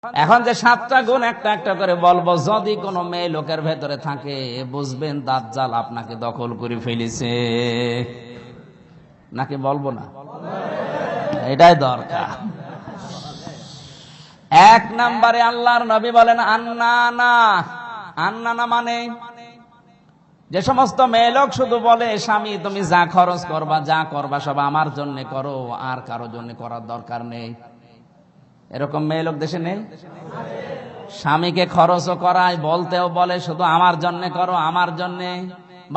এখন যে 7টা গুণ একটা একটা করে বলবো, যদি কোনো মেয়ে লোকের ভেতরে থাকে বুঝবেন দাজ্জাল আপনাকে দখল করে ফেলেছে। নাকি বলবো না? এটাই দরকার। 1 নম্বরে আল্লাহর নবী বলেন আন্নানা। আন্নানা মানে যে সমস্ত মেয়ে লোক শুধু বলে স্বামী তুমি যা খরচ করবা যা করবা সব আমার জন্য করো, আর কারো জন্য করার দরকার নেই। এরকম মেয়ে লোক দেশে নেই? স্বামীকে খরচও করায়, বলতেও বলে শুধু আমার জন্য করো, আমার জন্য।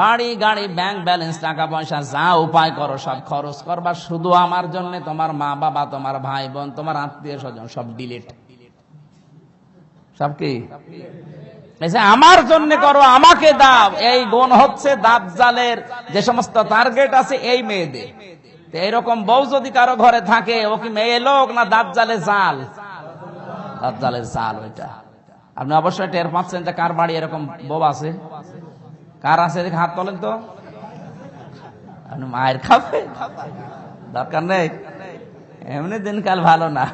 বাড়ি গাড়ি ব্যাংক ব্যালেন্স টাকা পয়সা যা উপায় করো সব খরচ করবা শুধু আমার জন্য। তোমার মা বাবা, তোমার ভাই বোন, তোমার আত্মীয় স্বজন সব ডিলিট। সব কি আমার জন্য করো, আমাকে দাও। এই গুণ হচ্ছে দাজ্জালের যে সমস্ত টার্গেট আছে এই মেয়েদের। এইরকম বউ যদি কারো ঘরে থাকে, ও কি মেয়ে লোক না দাজ্জালের জাল? দাজ্জালের জাল ওইটা। আপনি অবশ্যই টের পাচ্ছেন যে কার বাড়ি এরকম বউ আছে। কার আছে হাত তোলেন তো। আপনি মায়ের খাবে দরকার নেই, এমনি দিনকাল ভালো না।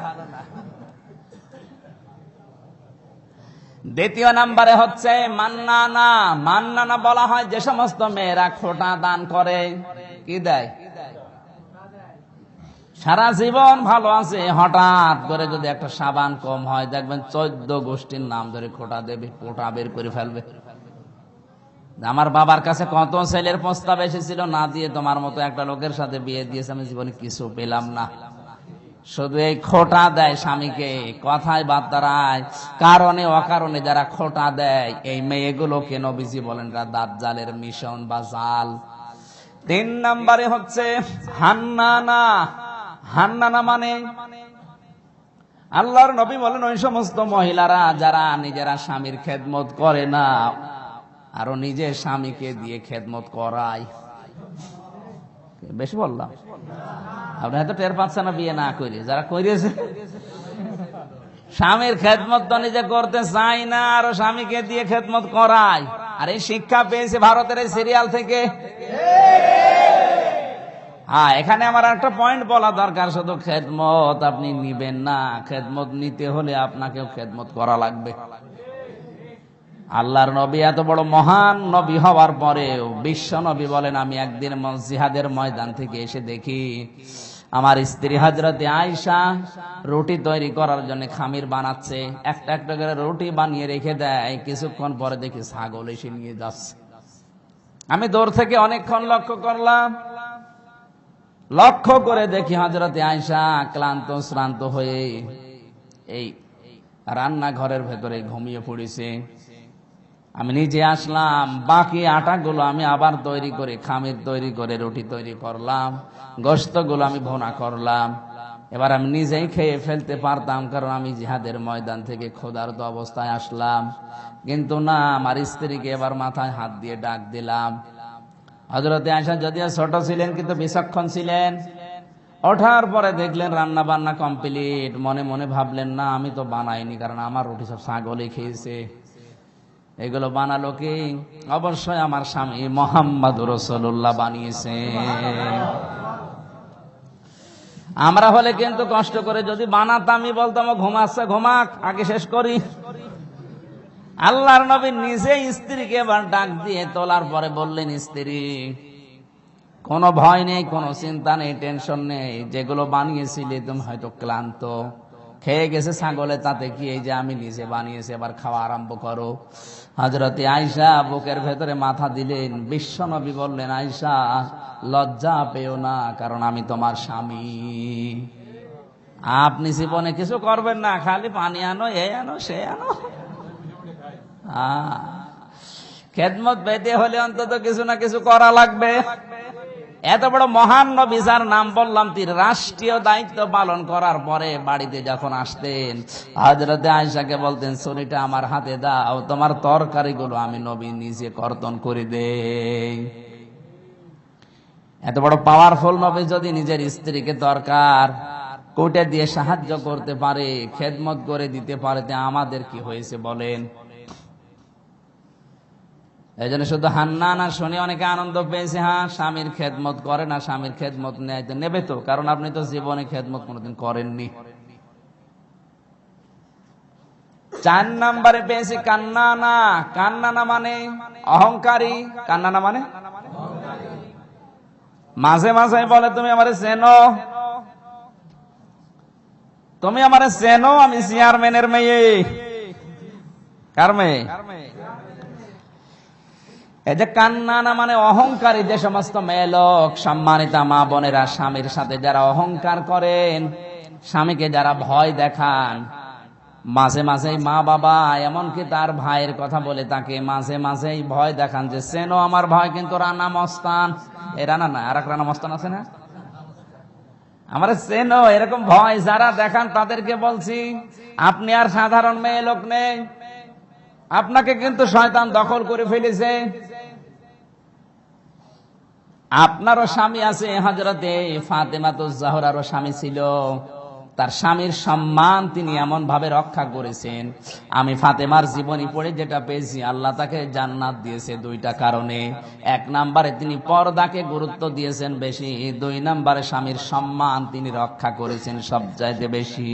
দ্বিতীয় নম্বরে হচ্ছে মান্নানা। মান্নানা বলা হয় যে সমস্ত মেয়েরা খোটা দান করে। কি দেয়? সারা জীবন ভালো আছে, হঠাৎ করে যদি একটা সাবান কম হয় দেখবেন 14 গোষ্ঠীর নাম ধরে খোটা দেবে, খোটা বের করে ফেলবে। আমার বাবার কাছে কত ছেলের প্রস্তাব এসেছিল, না দিয়ে তোমার মতো একটা লোকের সাথে বিয়ে দিয়েছে, আমি জীবনে কিছু পেলাম না। শুধু এই খোটা দেয় স্বামীকে, কথায় বার্তায়, কারণে অকারণে যারা খোটা দেয় এই মেয়েগুলোকে নবীজি বলেন দাজ্জালের মিশন বা জাল। 3 নম্বরে হচ্ছে হান্নানা। হান্নানা মানে আল্লাহর নবী বলেন ওই সমস্ত মহিলারা যারা নিজেরা স্বামীর খেদমত করে না, আরো নিজের স্বামীকে দিয়ে খেদমত করায়। বেশি বললাম? আপনি হয়তো টের পাচ্ছেন না বিয়ে না করে। যারা করেছে স্বামীর খেদমত তো নিজে করতে চাই না, আরো স্বামীকে দিয়ে খেদমত করায়। আর এই শিক্ষা পেয়েছে ভারতের এই সিরিয়াল থেকে। হ্যাঁ, এখানে আমার একটা পয়েন্ট বলা দরকার। শুধু খেদমত আপনি নিবেন না, খেদমত নিতে হলে আপনাকেও খেদমত করা লাগবে। আল্লাহর নবী এত বড় মহান নবী হওয়ার পরেও বিশ্ব নবী বলেন আমি একদিন জিহাদের ময়দান থেকে এসে দেখি আমার স্ত্রী হযরতে আয়েশা রুটি তৈরি করার জন্য খামির বানাচ্ছে। একটা একটা করে রুটি বানিয়ে রেখে দেয়, কিছুক্ষণ পরে দেখি ছাগল এসে নিয়ে যাচ্ছে। আমি দূর থেকে অনেকক্ষণ লক্ষ্য করলাম। লক্ষ্য করে দেখি হযরতে আয়েশা ক্লান্ত শ্রান্ত হয়ে এই রান্নাঘরের ভেতরে ঘুমিয়ে পড়েছে। আমি নিজে আসলাম, বাকি আটাগুলো আমি আবার তৈরি করে খামির তৈরি করে রুটি তৈরি করলাম, গোশতগুলো আমি ভুনা করলাম। এবার আমি নিজেই খেয়ে ফেলতে পারতাম, কারণ আমি জিহাদের ময়দান থেকে ক্ষুধার্ত অবস্থায় আসলাম। কিন্তু না, আমার স্ত্রীকে এবার মাথায় হাত দিয়ে ডাক দিলাম। হযরতে আয়েশা যদিও ছোট ছিলেন কিন্তু বিচক্ষণ ছিলেন। ওঠার পরে দেখলেন রান্না বান্না কমপ্লিট। মনে মনে ভাবলেন না আমি তো বানাইনি, কারণ আমার রুটি সব ছাগলে খেয়েছে। এগুলো বানালো কি? অবশ্যই আমার স্বামী মুহাম্মদুর রাসূলুল্লাহ বানিয়েছে। আমরা হলে কিন্তু কষ্ট করে যদি বানাতামই বলতাম ঘুমাচ্ছে ঘুমাক, আগে শেষ করি। আল্লাহর নবী নিজে স্ত্রীকে এবার ডাক দিয়ে তোলার পরে বললেন, স্ত্রী কোনো ভয় নেই, কোনো চিন্তা নেই, টেনশন নেই। যেগুলো বানিয়েছিলে তুমি হয়তো ক্লান্ত, খেয়ে গেছে ছাগলে, তাতে কি, এই যে আমি নিজে বানিয়েছি, এবার খাওয়া আরম্ভ করো। হযরতে আয়েশা বুকের ভেতরে মাথা দিলেন। বিশ্ব নবী বললেন, আয়েশা লজ্জা পেও না, কারণ আমি তোমার স্বামী। আপনি জীবনে কিছু করবেন না, খালি পানি আনো, এ আনো, সে আনো। খেদমত পেতে হলে অন্তত কিছু না কিছু করা লাগবে। এত বড় মহান নবী যার নাম বললাম, তিনি রাষ্ট্রীয় দায়িত্ব পালন করার পরে বাড়িতে যখন আসতেন হযরতে আয়েশাকে বলতেন, ছুরিটা আমার হাতে দাও, তোমার তরকারিগুলো আমি নবী নিজে কর্তন করে দেই। এত বড় পাওয়ারফুল নবী যদি নিজের স্ত্রীকে দরকার কোটে দিয়ে সাহায্য করতে পারে, খেদমত করে দিতে পারে, তে আমাদের কি হয়েছে বলেন? এই জন্য শুধু হান্নানা শুনে অনেকে আনন্দ পেয়েছে। হ্যাঁ, স্বামীর খেদমত করে না, স্বামীর খেদমত নেবে তো, কারণ আপনি তো জীবনে খেদমত কোনোদিন করেননি। 4 নম্বরে পেয়েছি কান্নানা। কান্নানা মানে অহংকারী। কান্নানা মানে মাঝে মাঝে বলে তুমি আমারে চেনো, তুমি আমারে চেনো, আমি চেয়ারম্যানের মেয়ে। কার মেয়ে? এই যে কান্নানা মানে অহংকারী। যে সমস্ত মেয়ে লোক, সম্মানিতা মা বোনেরা, স্বামীর সাথে যারা অহংকার করেন, স্বামীকে যারা ভয় দেখান, মাঝে মাঝেই মা বাবা এমনকি তার ভাইয়ের কথা বলে তাকে মাঝে মাঝেই ভয় দেখান যে চেনো আমার ভাই কিন্তু রানা মস্তান। এ রানা না, আর এক রানা মস্তান আছে না, আমার চেনো, এরকম ভয় যারা দেখান তাদেরকে বলছি আপনি আর সাধারণ মেয়ে লোক নেই, আপনাকে কিন্তু শয়তান দখল করে ফেলেছে। আপনারও স্বামী আছে, হযরতে ফাতেমাতুজ জাহরারও স্বামী ছিল। তার স্বামীর সম্মান তিনি এমন ভাবে রক্ষা করেছেন। আমি ফাতেমার জীবনী পড়ে যেটা পেয়েছি, আল্লাহ তাকে জান্নাত দিয়েছে 2টা কারণে। 1 নম্বরে তিনি পর্দাকে গুরুত্ব দিয়েছেন বেশি, 2 নম্বরে স্বামীর সম্মান তিনি রক্ষা করেছেন সবচাইতে বেশি।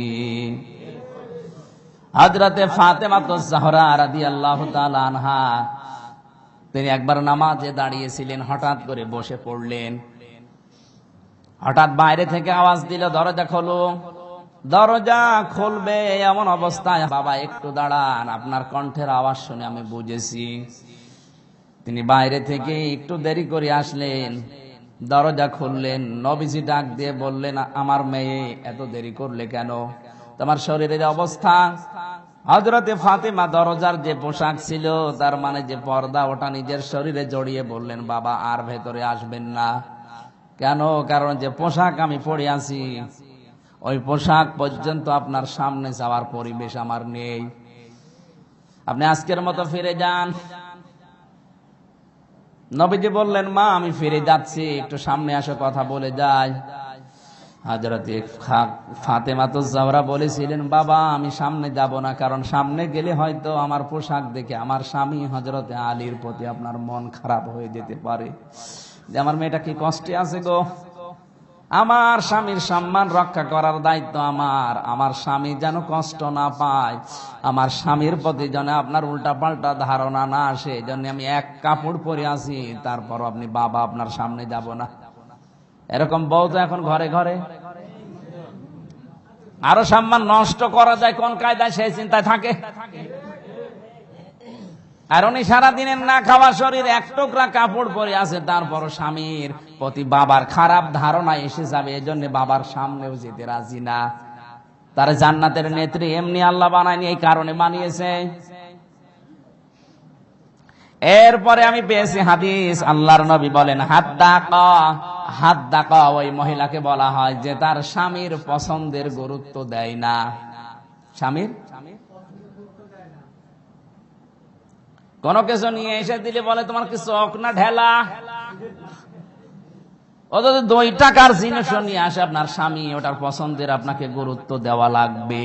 হযরতে ফাতেমাতুজ জাহরা রাদিয়াল্লাহু তাআলা আনহা, তিনি একবার নামাজে দাঁড়িয়েছিলেন, হঠাৎ করে বসে পড়লেন। হঠাৎ বাইরে থেকে আওয়াজ দিল, দরজা খোলো। দরজা খুলবে এমন অবস্থায়, বাবা একটু দাঁড়ান, আপনার কণ্ঠের আওয়াজ শুনে আমি বুঝেছি। তিনি বাইরে থেকে একটু দেরি করে আসলেন, দরজা খুললেন। নবীজি ডাক দিয়ে বললেন, আমার মেয়ে এত দেরি করলে কেন? তোমার শরীরের অবস্থা। হযরতে ফাতেমা দরজার যে পোশাক ছিল, তার মানে যে পর্দা, ওটা নিজের শরীরে জড়িয়ে বললেন, বাবা আর ভেতরে আসবেন না। কেন? কারণ যে পোশাক আমি পরে আছি, ওই পোশাক পর্যন্ত আপনার সামনে যাওয়ার পরিবেশ আমার নেই। আপনি আজকের মতো ফিরে যান। নবীজি বললেন, মা আমি ফিরে যাচ্ছি, একটু সামনে আসো, কথা বলে যাই। হযরতে ফাতেমাতুজ জাহরা বলেছিলেন, বাবা আমি সামনে যাব না, কারণ সামনে গেলে হয়তো আমার পোশাক দেখে আমার স্বামী হযরতে আলীর প্রতি আপনার মন খারাপ হয়ে যেতে পারে, যে আমার মেয়েটা কি কষ্টে আছে গো। আমার স্বামীর সম্মান রক্ষা করার দায়িত্ব আমার। আমার স্বামী যেন কষ্ট না পায়, আমার স্বামীর প্রতি যেন আপনার উল্টা পাল্টা ধারণা না আসে, এই জন্য আমি 1 কাপড় পরে আছি, তারপর আপনি বাবা আপনার সামনে যাব না। এরকম বউ তো এখন ঘরে ঘরে। আরো সম্মান নষ্ট করা যায় কোন কায়দায়, সেই চিন্তায় থাকে। আর উনি সারাদিনের না খাওয়া শরীর, 1 টুকরা কাপড় পরে আছে, তারপর স্বামীর প্রতি বাবার খারাপ ধারণা এসে যাবে, এজন্য বাবার সামনেও যেতে রাজি না। তার জান্নাতের নেত্রী এমনি আল্লাহ বানায়নি, এই কারণে বানিয়েছে। এরপরে আমি পেয়েছি হাদিস, আল্লাহর নবী বলেন, হাদ্দাকা। হাদ্দাকা ওই মহিলাকে বলা হয় যে তার স্বামীর পছন্দের গুরুত্ব দেয় না। স্বামীর কোন কিছু নিয়ে এসে দিলে বলে, তোমার কি চোখ না ঢেলা? ও যদি 2 টাকার জিনিস নিয়ে আসে আপনার স্বামী, ওটার পছন্দের আপনাকে গুরুত্ব দেওয়া লাগবে।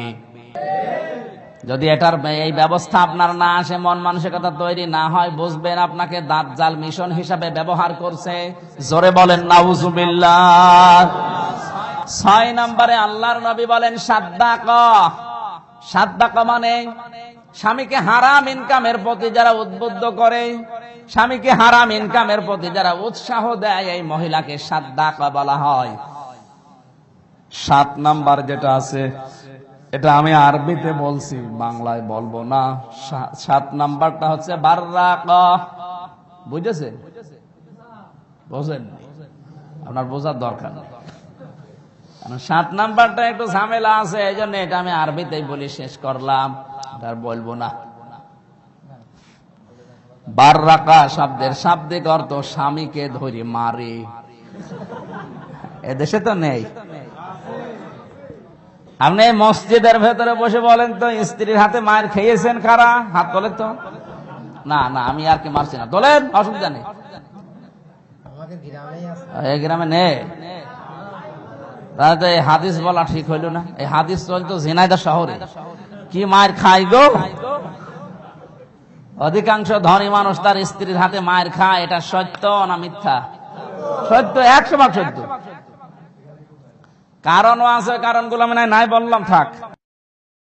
যদি এটার এই ব্যবস্থা আপনার না আসে, মন মানসিকতা তৈরি না হয়, বুঝবেন আপনাকে দাজ্জাল মিশন হিসাবে ব্যবহার করছে। জোরে বলেন নাউজুবিল্লাহ। 6 নম্বরে আল্লাহর নবী বলেন সাদ্দাকা। সাদ্দাকা মানে স্বামীকে হারাম ইনকামের প্রতি যারা উদ্বুদ্ধ করে, স্বামীকে হারাম ইনকামের প্রতি যারা উৎসাহ দেয়, এই মহিলাকে সাদ্দাকা বলা হয়। 7 নাম্বার যেটা আছে, এটা আমি আরবিতে বলছি, বাংলায় বলবো না। 7 নাম্বারটা হচ্ছে বাররাকা। বুঝেছে? বুঝেন? আপনার বোঝার দরকার নেই, কারণ 7 নাম্বারটা একটু ঝামেলা আছে, এই জন্য এটা আমি আরবিতেই বলি শেষ করলাম, আর বলবো না। বাররাকা শব্দের শাব্দিক অর্থ স্বামীকে ধরে মারে। এদেশে তো নেই। আপনি মসজিদের ভেতরে বসে বলেন তো, স্ত্রীর হাতে মায়ের খেয়েছেন কারা? হাত তোলেন তো। না না, আমি আর কি মারছি না, তোলেন, অসুবিধা নেই। এই গ্রামে নেই, তাহলে তো এই হাদিস বলা ঠিক হইল না। এই হাদিস চলতো ঝিনাইদহ শহরে। কি মায়ের খাই গো? অধিকাংশ ধনী মানুষ তার স্ত্রীর হাতে মায়ের খায়, এটা সত্য না মিথ্যা? সত্য, 100% সত্য। কারণও আছে, কারণগুলো আমি নাই বললাম, থাক।